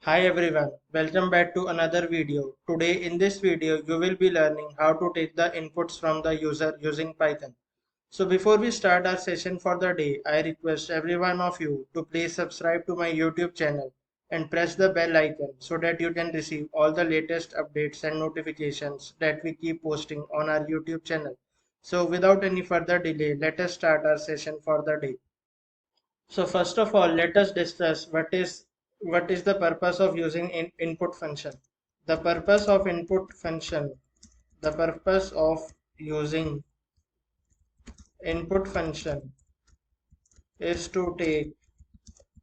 Hi everyone, welcome back to another video. Today in this video you will be learning how to take the inputs from the user using Python. So before we start our session for the day, I request every one of you to please subscribe to my YouTube channel and press the bell icon so that you can receive all the latest updates and notifications that we keep posting on our YouTube channel. So without any further delay, let us start our session for the day. So first of all, let us discuss what is the purpose of using input function. The purpose of input function, the purpose of using input function is to take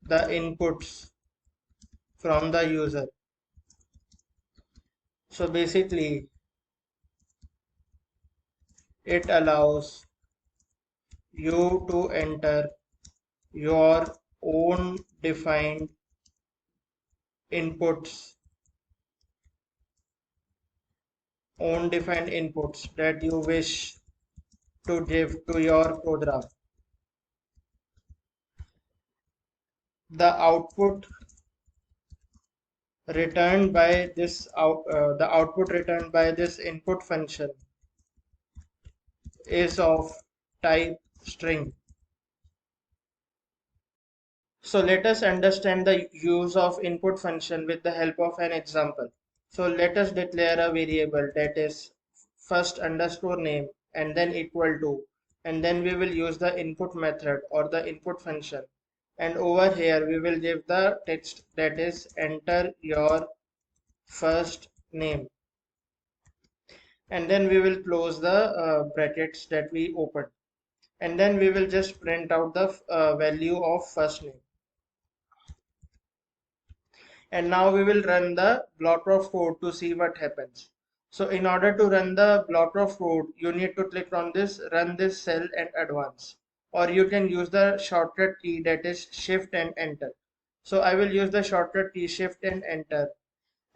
the inputs from the user. So basically, it allows you to enter your own defined inputs, that you wish to give to your program. The output the output returned by this input function is of type string. So let us understand the use of input function with the help of an example. So let us declare a variable that is first underscore name and then equal to, and then we will use the input method or the input function, and over here we will give the text that is enter your first name, and then we will close the brackets that we opened, and then we will just print out the value of first name. And now we will run the block of code to see what happens. So in order to run the block of code, you need to click on this run this cell and advance, or you can use the shortcut key that is shift and enter. So I will use the shortcut key shift and enter,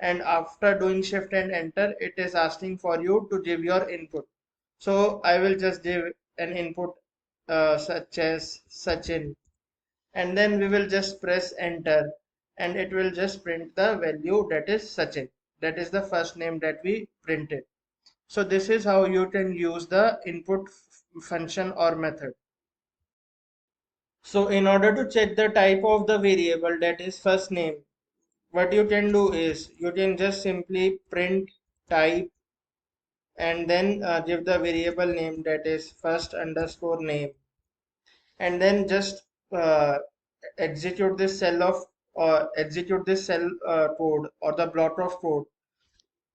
and after doing shift and enter it is asking for you to give your input. So I will just give an input such as Sachin, and then we will just press enter, and it will just print the value that is Sachin, that is the first name that we printed. So this is how you can use the input function or method. So in order to check the type of the variable that is first name, what you can do is you can just simply print type and then give the variable name that is first underscore name, and then just uh, execute this cell of or execute this cell code or the block of code.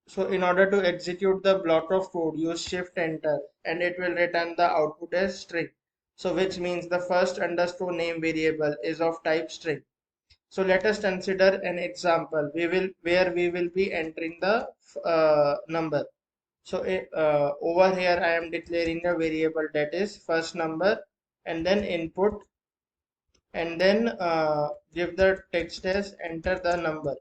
So in order to execute the block of code, use shift enter, and it will return the output as string, so which means the first underscore name variable is of type string. So let us consider an example where we will be entering the number. So over here I am declaring a variable that is first number, and then input, and then give the text as enter the number.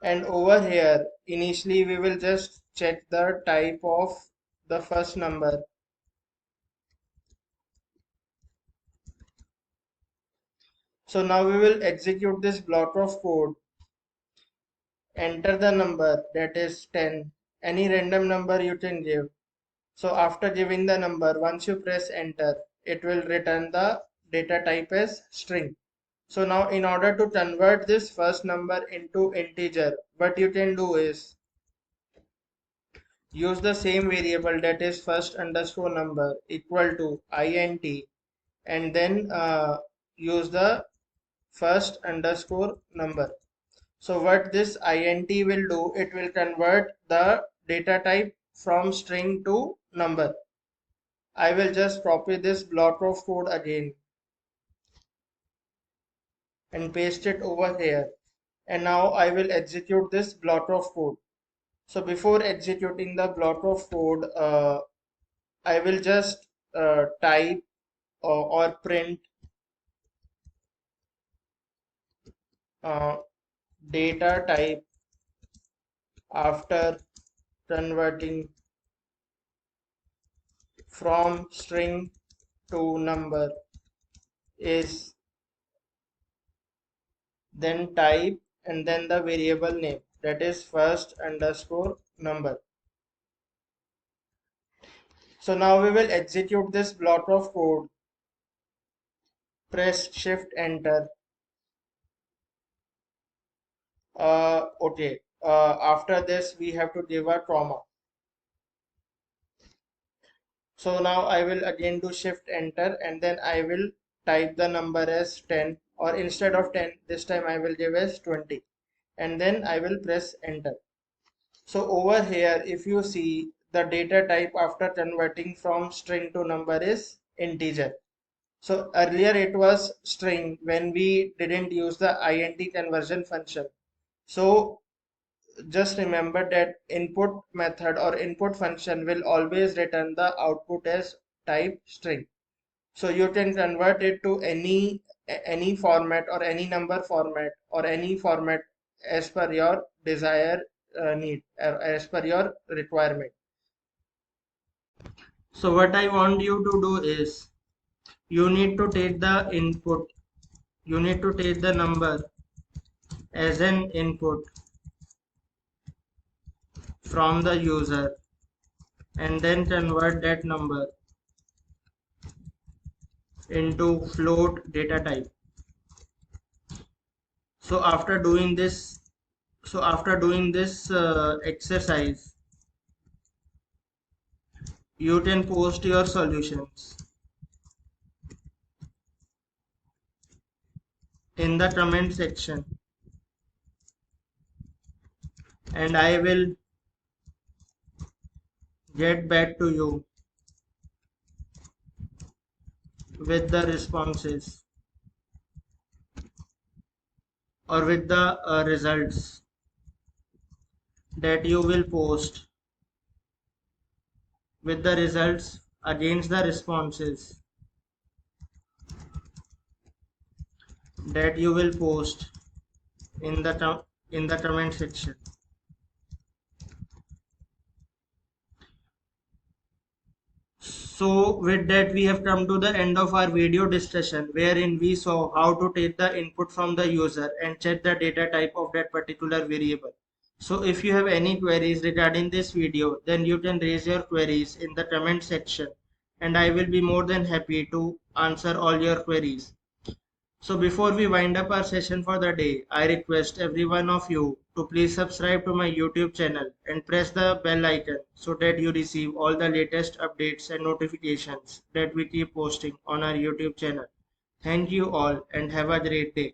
And over here initially we will just check the type of the first number. So now we will execute this block of code, enter the number that is 10, any random number you can give. So after giving the number, once you press enter, it will return the data type as string. So now in order to convert this first number into integer, what you can do is use the same variable that is first underscore number equal to int, and then use the first underscore number. So what this int will do, it will convert the data type from string to number. I will just copy this block of code again and paste it over here. And now I will execute this block of code. So before executing the block of code, I will just type or print uh, data type after converting from string to number is then type, and then the variable name, that is first underscore number. So now we will execute this block of code. Press shift enter. Okay. After this we have to give a comma. So now I will again do shift enter, and then I will type the number as 10, or instead of 10 this time I will give as 20, and then I will press enter. So over here if you see, the data type after converting from string to number is integer. So earlier it was string when we didn't use the int conversion function. So just remember that input method or input function will always return the output as type string. So you can convert it to any format or any number format or any format as per your desire, need, as per your requirement. So what I want you to do is, you need to take the input, you need to take the number as an input from the user, and then convert that number into float data type. So after doing this, exercise, you can post your solutions in the comment section, and I will get back to you with the responses, or with the results that you will post, with the results against the responses that you will post in the comment section. So with that we have come to the end of our video discussion, wherein we saw how to take the input from the user and check the data type of that particular variable. So if you have any queries regarding this video, then you can raise your queries in the comment section, and I will be more than happy to answer all your queries. So before we wind up our session for the day, I request every one of you to please subscribe to my YouTube channel and press the bell icon so that you receive all the latest updates and notifications that we keep posting on our YouTube channel. Thank you all and have a great day.